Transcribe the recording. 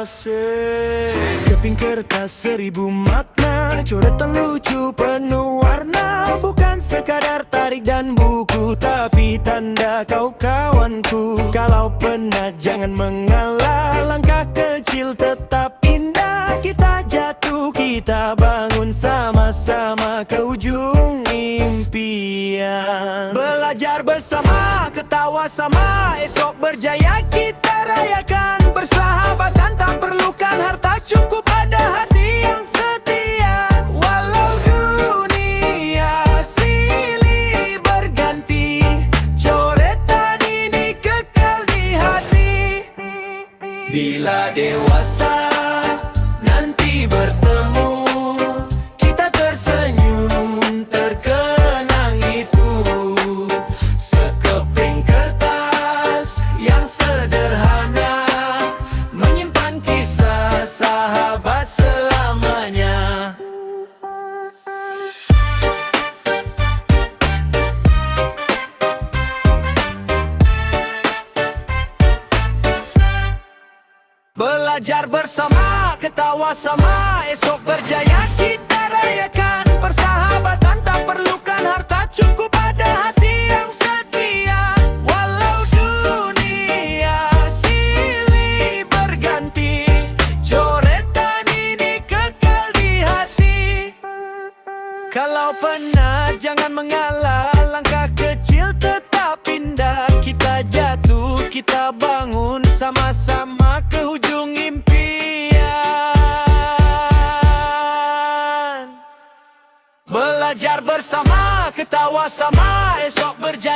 asik. Keping kertas 1000 makna, coretan lucu penuh warna. Bukan sekadar tarik dan buku, tapi tanda kau kawanku. Kalau penat jangan mengalah, langkah kecil tetap indah. Kita jatuh, kita bangun sama-sama ke ujung impian. Belajar bersama, ketawa sama, esok berjaya kita rayakan. Bersahabatan tak perlukan harta, cukup ada hati yang setia. Walau dunia silih berganti, coretan ini kekal di hati. Bila dewasa nanti bertemu, kita tersenyum, terkenang itu. Sekeping kertas yang sederhana, menyimpan kisah sahabat selamanya. Belajar bersama, ketawa sama, esok berjaya kita rayakan. Persahabatan tak perlukan harta, cukup ada hati yang setia. Walau dunia silih berganti, coretan ini kekal di hati. Kalau penat jangan mengalah, langkah kecil tetap indah. Kita jatuh, kita bangun sama-sama ke ujung impian. Belajar bersama, ketawa sama, esok berjaya